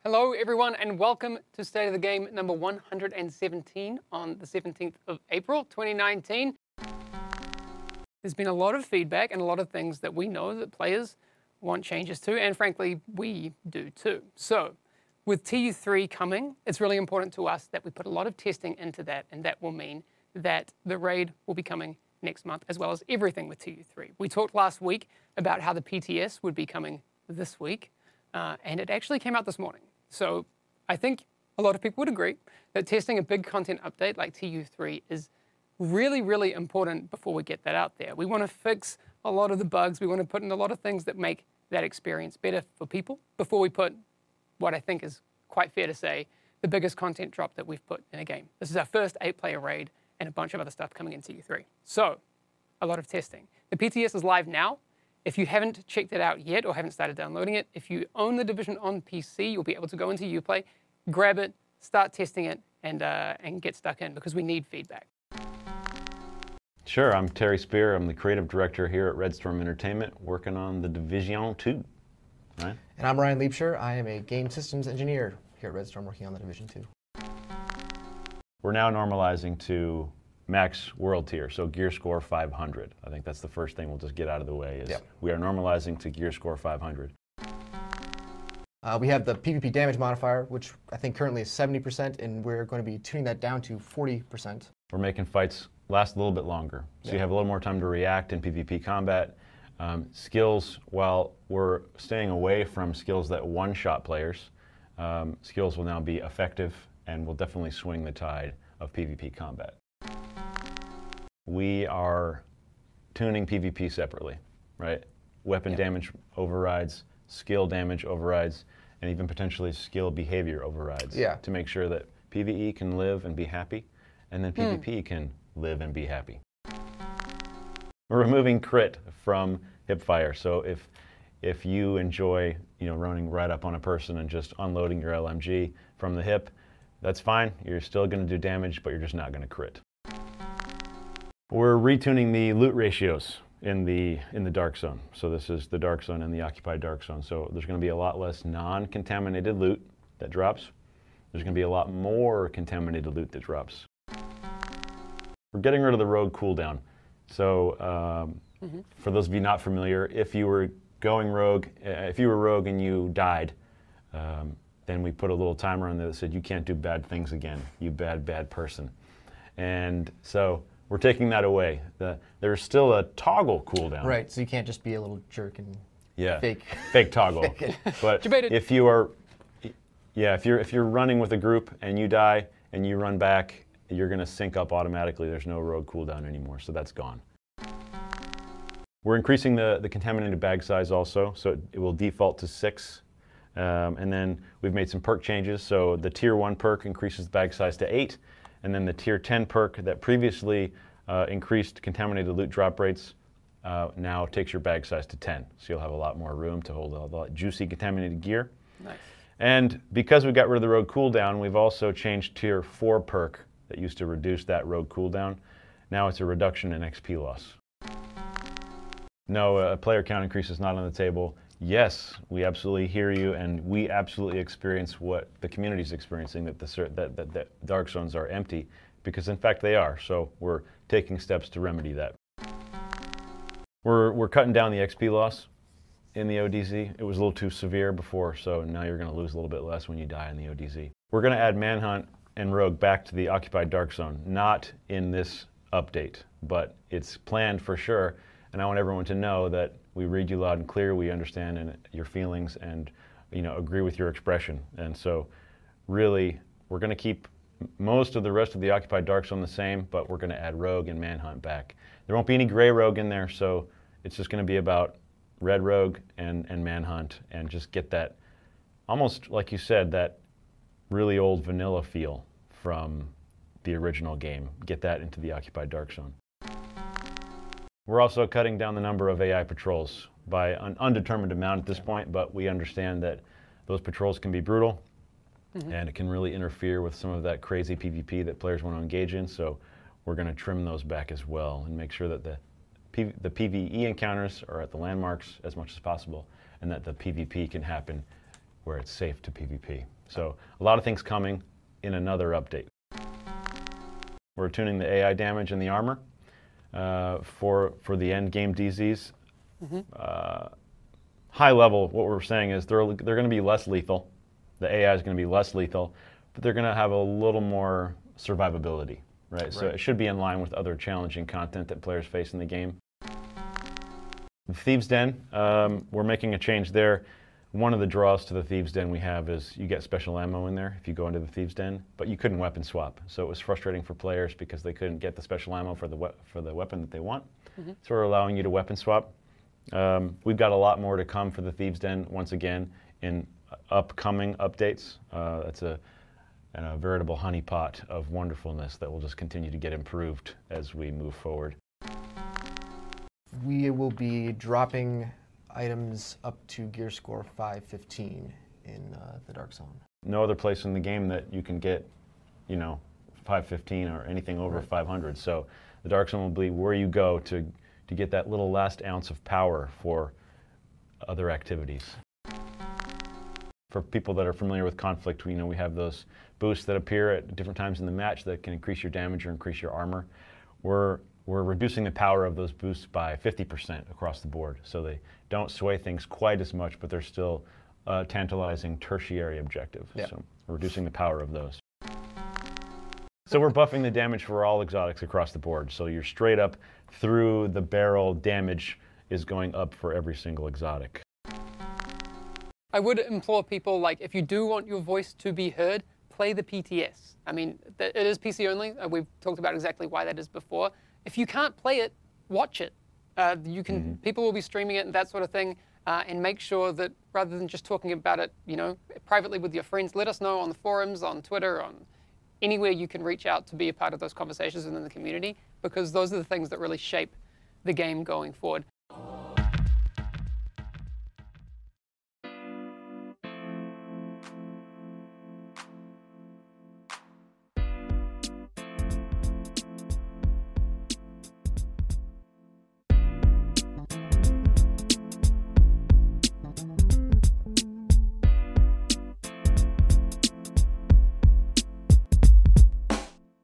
Hello everyone and welcome to State of the Game number 117 on the 17th of April 2019. There's been a lot of feedback and a lot of things that we know that players want changes to, and frankly we do too. So with TU3 coming, it's really important to us that we put a lot of testing into that, and that will mean that the raid will be coming next month as well as everything with TU3. We talked last week about how the PTS would be coming this week, and it actually came out this morning. So I think a lot of people would agree that testing a big content update like TU3 is really, really important before we get that out there. We want to fix a lot of the bugs. We want to put in a lot of things that make that experience better for people before we put what I think is quite fair to say the biggest content drop that we've put in a game. This is our first 8-player raid and a bunch of other stuff coming in TU3. So a lot of testing. The PTS is live now. If you haven't checked it out yet or haven't started downloading it, if you own the Division on PC, you'll be able to go into Uplay, grab it, start testing it, and get stuck in because we need feedback. Sure, I'm Terry Spear. I'm the creative director here at Red Storm Entertainment, working on the Division 2. Right? And I'm Ryan Liebscher. I am a game systems engineer here at Red Storm, working on the Division 2. We're now normalizing to max world tier, so gear score 500. I think that's the first thing we'll just get out of the way is we are normalizing to gear score 500. We have the PvP damage modifier, which I think currently is 70%, and we're going to be tuning that down to 40%. We're making fights last a little bit longer, so you have a little more time to react in PvP combat. Skills, while we're staying away from skills that one-shot players, skills will now be effective and will definitely swing the tide of PvP combat. We are tuning PvP separately, right? Weapon damage overrides, skill damage overrides, and even potentially skill behavior overrides to make sure that PvE can live and be happy, and then PvP can live and be happy. We're removing crit from hipfire, so if you enjoy running right up on a person and just unloading your LMG from the hip, that's fine. You're still going to do damage, but you're just not going to crit. We're retuning the loot ratios in the Dark Zone. So this is the Dark Zone and the Occupied Dark Zone. So there's going to be a lot less non-contaminated loot that drops. There's going to be a lot more contaminated loot that drops. We're getting rid of the rogue cooldown. So for those of you not familiar, if you were going rogue, if you were rogue and you died, then we put a little timer on there that said you can't do bad things again, you bad person. And so we're taking that away. There's still a toggle cooldown. Right, so you can't just be a little jerk and fake toggle. But if you are, if you're running with a group and you die and you run back, you're going to sync up automatically. There's no rogue cooldown anymore, so that's gone. We're increasing the contaminated bag size also, so it will default to 6. And then we've made some perk changes. So the tier 1 perk increases the bag size to 8. And then the tier 10 perk that previously increased contaminated loot drop rates now takes your bag size to 10. So you'll have a lot more room to hold all that juicy contaminated gear. Nice. And because we got rid of the rogue cooldown, we've also changed tier 4 perk that used to reduce that rogue cooldown. Now it's a reduction in XP loss. No, a player count increase is not on the table. Yes, we absolutely hear you, and we absolutely experience what the community is experiencing, that Dark Zones are empty, because in fact they are. So we're taking steps to remedy that. We're cutting down the XP loss in the ODZ. It was a little too severe before, so now you're going to lose a little bit less when you die in the ODZ. We're going to add Manhunt and Rogue back to the Occupied Dark Zone, not in this update, but it's planned for sure, and I want everyone to know that we read you loud and clear, we understand your feelings, and agree with your expression. And so really, we're going to keep most of the rest of the Occupied Dark Zone the same, but we're going to add Rogue and Manhunt back. There won't be any gray Rogue in there, so it's just going to be about red Rogue and Manhunt, and just get that, almost like you said, that really old vanilla feel from the original game. Get that into the Occupied Dark Zone. We're also cutting down the number of AI patrols by an undetermined amount at this point, but we understand that those patrols can be brutal, and it can really interfere with some of that crazy PvP that players want to engage in, so we're going to trim those back as well and make sure that the PvE encounters are at the landmarks as much as possible, and that the PvP can happen where it's safe to PvP. So a lot of things coming in another update. We're tuning the AI damage and the armor for the end game DZs. High level, what we're saying is they're going to be less lethal. The AI is going to be less lethal, but they're going to have a little more survivability, right? So it should be in line with other challenging content that players face in the game. The Thieves' Den, we're making a change there. One of the draws to the Thieves' Den we have is you get special ammo in there if you go into the Thieves' Den, but you couldn't weapon swap. So it was frustrating for players because they couldn't get the special ammo for the weapon that they want. So we're allowing you to weapon swap. We've got a lot more to come for the Thieves' Den, once again, in upcoming updates. It's a veritable honeypot of wonderfulness that will just continue to get improved as we move forward. We will be dropping items up to gear score 515 in the Dark Zone. No other place in the game that you can get, 515 or anything over 500. So the Dark Zone will be where you go to get that little last ounce of power for other activities. For people that are familiar with Conflict, we have those boosts that appear at different times in the match that can increase your damage or increase your armor. We're reducing the power of those boosts by 50% across the board. So they don't sway things quite as much, but they're still a tantalizing tertiary objective. So we're reducing the power of those. So we're buffing the damage for all exotics across the board. So your straight up through the barrel damage is going up for every single exotic. I would implore people, if you do want your voice to be heard, play the PTS. I mean, it is PC only. We've talked about exactly why that is before. If you can't play it, watch it. You can. People will be streaming it and that sort of thing, and make sure that rather than just talking about it, privately with your friends, let us know on the forums, on Twitter, on anywhere you can reach out to be a part of those conversations within the community, because those are the things that really shape the game going forward.